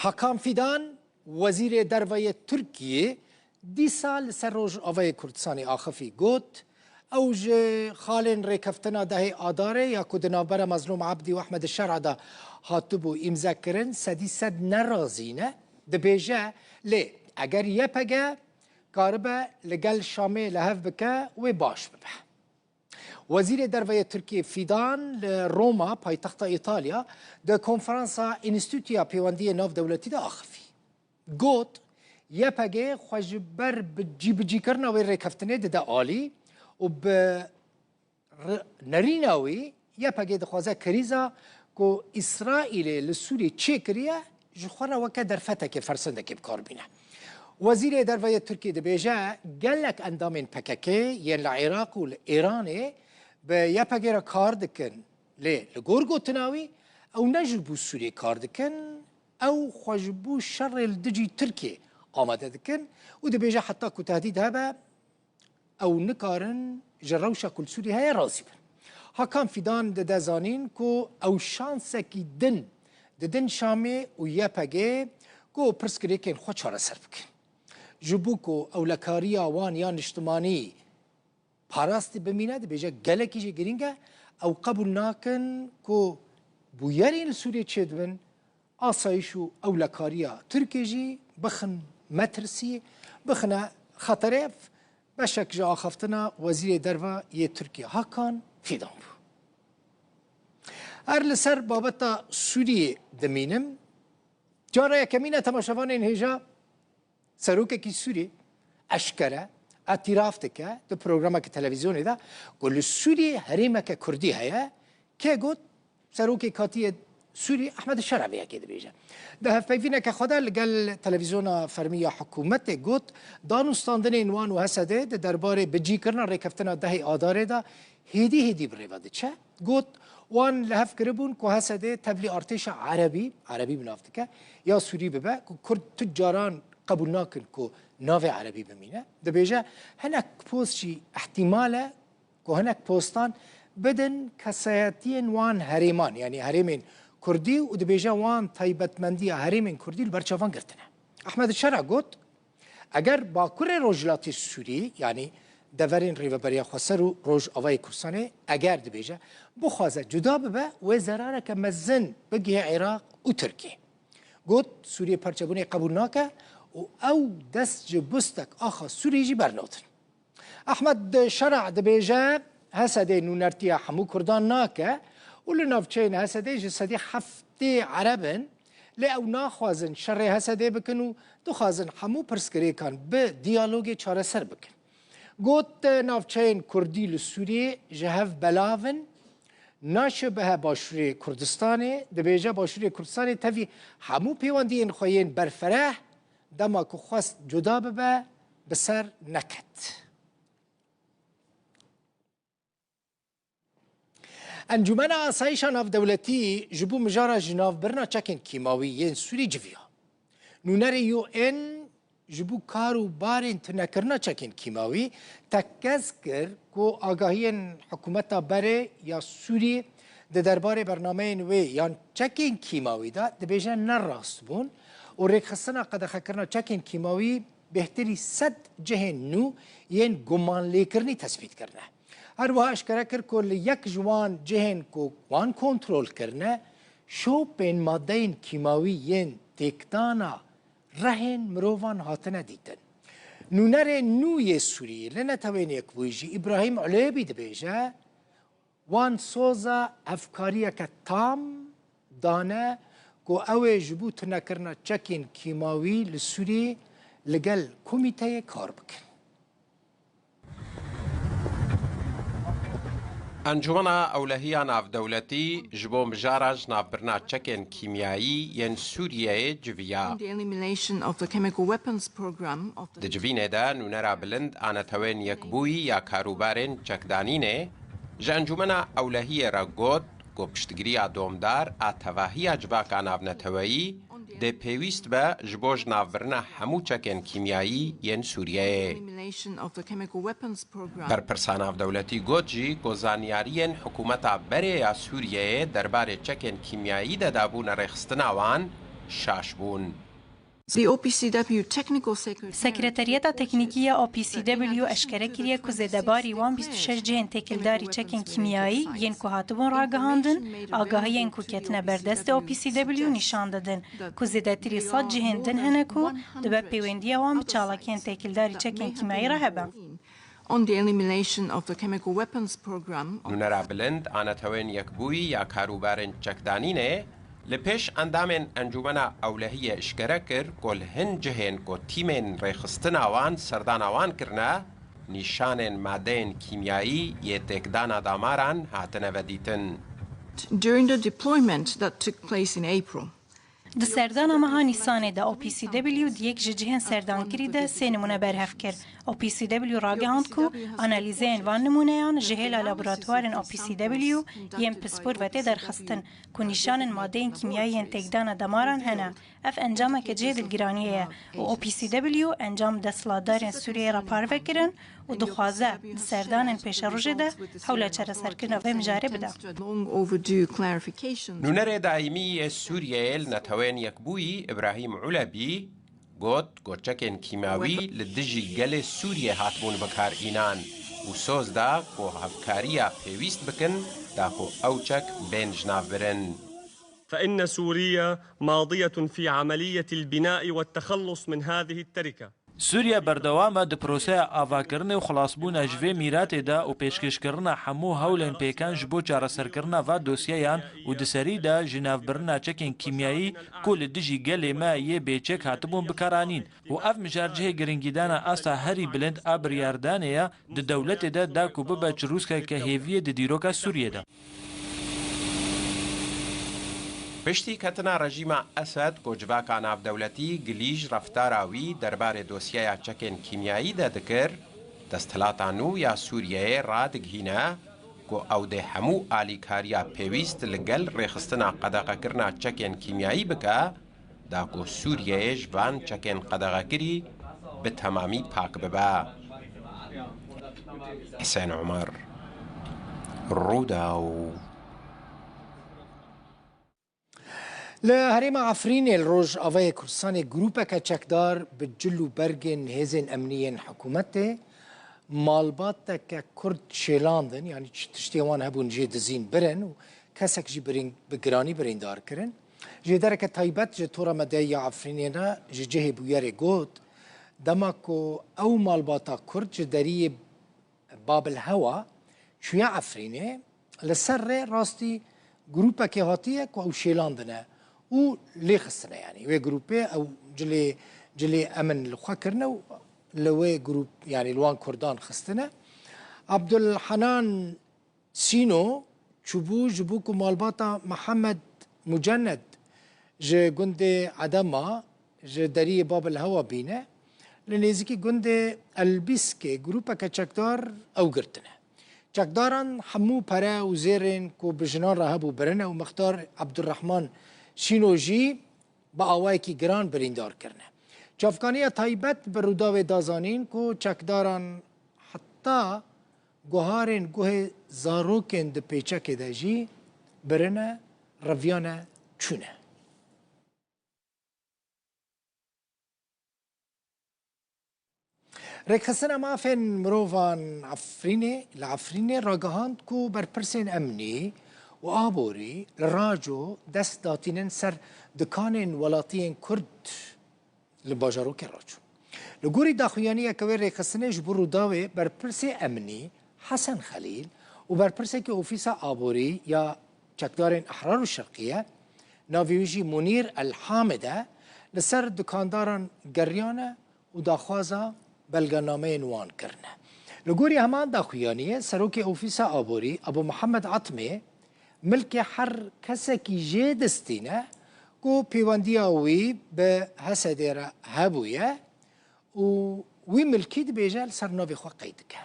Hakan Fidan Wezîrê Derveyê Tirkiyê dîsa li ser Rojavayê Kurdistanê axivî got ew ji xalên rêkeftina dehê adarê ya ku di navbera Mazlûm Abdî û Ehmed Şer'a de hatibû îmzekirin sedî sed nerazîne dibêje lê eger yepege karibe li gel Şamê li hev bike wê baş bibe. Wezîrê Derveyê Tirkiye Fidan li Roma paytexta İtalya di konferansa Înstîtûya Pêwendiyê Navdewletî de axivî. Got yepegê xwe ji ber bi cîbicîkirina wê rêkeftinê dide alî û bi nerîna wî yepegê dixwaze krîza ku İsraîlê li Sûriyê çêkiriye ji xwe re weke derfetekê fersendekê bikarbîne. Wezîrê Derveyê Tirkiye dibêje gelek endamên PKK yên li Iraq û li Îranê bi yepegê re kar dikin lê li gor gotina wî ew ne ji bo Sûriyê kar dikin ew xwe ji bo şerê li dijî Tirkiye amade dikin û dibêje heta ku tehdîd hebe ew nikarin ji rewşa ku li Sûriyê heye razî bin. Hakan Fidan dide zanîn ku ew şansekî din didin Şamê û yepegê ku pirsgirêkên xwe çareser bikin. Ji bo ku ewlekariya wan yan niştimanî parastî bimîne dibêje gelekî jî girîng e ew qebûl nakin ku bûyerên li Sûriyê çê dibin asayîş û ewlekariya Tirkiye jî bixin metirsî bixine xeterêv beşek ji axaftina Wezîrê Derveyê Tirkiye Hakan Fidan bû. Er li ser babeta Sûriyê dimînim cara yekemîn temaşevanên hêja serokekî Sûriyê eşkere etiraf dike di programekî televizyonê de ku li Sûriyê herêmeke Kurdî heye kê got serokê Katiyê Sûrî Ehmed Şer'a vêyekê dibêje. Di hevpeyvîneke xwe de li gel televizyona fermiya hikûmetê got danûstandinên wan û Hesedê di derbarê bicîkirina rêkeftina dehê adarê de hêdî bi rêve diçe got wan li hev kiribûn ku Hesedê tevlî artêşa Erebî bi nav dike ya Sûrî bibe ku Kurd tu caran qebûl nakin ku navê Erebî bimîne dibêje hinek post jî ihtimal e ku hinek postan bidin kesayetiyên wan herêman yani herêmên Kurdî û dibêje wan taybetmendiya herêmên Kurdî li ber çavan girtine. Ehmed Şer'a got eger Bakurê Rojhilatê Sûrî yani deverên rêveberiya Xweser û Rojavayê Kurdistanê eger dibêje bixwaze cuda bibe wê zerareke mezin bigihe Iraq û Tirkiye. Got Sûriyê perçebûnê qebûl nake û ew dest ji bustek axa Sûriyê jî bernatin. Ehmed Şer'a dibêje Hesedê nûnertiya hemû Kurdan nake û li navçeyên Hesedê ji sedî heftê Erebin lê ew naxwazin şerê Hesedê bikin û dixwazin hemû pirsgirêkan bi diyalogê çareser bikin. Got navçeyên Kurdî li Sûriyê ji hev belavin naşibihe Başûrê Kurdistanê dibêje Başûrê Kurdistanê tevî hemû pêwendiyên xwe yên berfereh dema ku xwest cuda bibe bi ser neket. Encûmena Asayîşa Navdewletî ji bo mijara ji navbirina çekên kîmawî yên Sûrî civiya. Nûnerê UN ji bo kar û barên tunekirina çekên kîmawî tekkez kir ku agahiyên hikûmeta berê ya Sûrî di derbarê bernameyên wê yan çekên kîmawî de dibêje nerast bûn û rêkxistina qedexekirina çekên kîmawî bêhtirî sed cihên nû yên gumanlêkirinî tespît kirine. Her wiha eşkere kir ku li yek ji wan cihên ku wan kontrol kirine şopên maddeyên kîmawî yên têkdana rehên mirovan hatine dîtin. Nûnerê nû yê Sûriyê li netewên yekbûyî jî İbrahîm Ulêbî dibêje wan soza hevkariyeke tam dane ku ew ê ji bo tunekirina çekên kîmawî li Sûriyê li gel komîteyê kar bikin. Encûmena Ewlehiya Navdewletî ji bo mijara ji navbirina çekên kîmyayî yên Sûriyeyê civiya. Di civînê de nûnera bilind a netewên yekbûyî ya karûbarên çekdanînê ji Encûmena Ewlehiyê re got ku piştgiriya domdar a tevahiya civaka navneteweyî dê pêwîst be ji bo ji navbirina hemû çekên kîmyayî yên Sûriyeyê. Berpirsa Navdewletî got jî ku zaniyariyên hikûmeta berê ya Sûriyeyê derbarê çekên kîmyayî de dabûne rêxistina wan شاش بوون. سکرتریتا تکنیکی OPCW اشکره کریه که زدباری وان 26 جهن تکلداری چکن کیمیایی ین که هاتبون را گهاندن آگاهی ین که کتنه بردست OPCW نشان دادن که زدتری 100 جهن دن هنه که دبر پیوندی وان بچالاکین تکلداری چکن کیمیایی را هبن. On the elimination of the chemical weapons program. نونرا بلند آنتوین یکبوی یا کاروبارن چکدانینه لپیش اندامن انجمنا اولهی اشکره کر کل هن جهن کو تیمن ریخستن آوان سردان آوان کرنا نشان مادین کیمیایی یه تکدان داماران هاتنه ودیتن. During the deployment that took place in April. د سردان مها نیسانه دا OPCW دیک جهن سردان کری ده سه نمونه برهف کرد. OPCW راگهاند کو انالیزه انوان نمونهان جهل لابراتوارن OPCW یم پسپور وته درخستن کو نشان ماده کیمیایی انتقدان دماران هنه اف انجام که جه دلگرانیه و OPCW انجام دستلادارن سوریه را پارو کرن و دخوازه سردان پیش روژه ده حول چرا سرکرنا و مجاره بده. نونر دائمی سوریه نتوان یکبوی ابراهیم علبی گوچکن کیمیاوی لدجی گل سوریه هاتبون بکار اینان و سوز دا کو هفکاریا پیویست بکن دا کو اوچک بین جناف برن. فإن سوريا ماضية في عملية البناء والتخلص من هذه التركة. سوریا بردوامه د پروسه آواکرنه و خلاصبون جوه میرات دا و پیشکشکرنه همو هولن پیکان جبو چارەسەرکردنا و دوسیهیان و دسری دا جنافبرنا چکن کیمیایی کل دجی گل ما یه بیچک هاتبون بکارانین و اف مجارجه گرنگیدانا استا هری بلند ابریاردانه یا د دولت دا کو ببچ روسکه که هیویه د دیروکا سوریه دا. پشتی کتنا رژیم اسد گوجباکا ناف دولتی گلیج رفتاراوی دربار دوسیه چکن کیمیایی ده دکر دستلاتانو یا سوریه را دگهینه گو او ده همو آلیکاریا پیویست لگل ریخستنا قداقه کرنا چکن کیمیایی بکا دا گو سوریه جوان چکن قداقه کری به تمامی پاک ببا. حسین عمر روداو لهريم عفرين الروج أفاي كرساني جروبا كتشكدار بجلو برجن هزن أمنيا حكومته مالباتا ككرد شيلاندن يعني تشتيوان هبون جيد زين برن وكسك جي برين بجراني برين دار كرن جي دركة تايبت جي تورا مدايا عفرينينا جي جهي بوياري قوت دماكو أو مالباتا كرد جي داري باب الهوا شوية عفريني لسر راستي جروبا كهاتية كو شيلاندنا و لي خصنا يعني وي جروبي او جلي امن الخوا كرنا لوي جروب يعني الوان كردان خصنا عبد الحنان سينو تشوبو جبوكو مالباتا محمد مجند جي جندي عدما جي دري باب الهوا بينا لنيزكي جندي البسكي جروبا كتشكدار او قرتنا چکداران حمو پره و زیرین کو بجنان راهبو برنه و مختار عبدالرحمن شینوجی با آوائی کی گران بریندار کرنه. چافکانی تایبت بر روداو دازانین کو چکداران حتی گوهارین گوه زاروکن ده پیچک دجی برنه رویانه چونه. رکسنا مافن مروفان عفرینه راگهاند کو بر پرسین امنی و آبوری لراجو دست داتینن سر دکانین ولاتین کرد لباجارو که راجو لگوری داخویانی که رکسنه جبرو داوه بر پرسی امنی حسن خلیل و بر پرسی که اوفیس آبوری یا چکدارین احرار الشرقیه ناویوجی منیر الحامده لسر دکانداران گریانه و داخوازا بلغنامه نوان کرنه. لگوری همان داخویانیه سروک اوفیس آبوری ابو محمد عطمه ملک هر کسی که جه دستینه کو پیواندیاوی به حسدیر هبویه و وی ملکید بیجل سرناوی خواه قید که.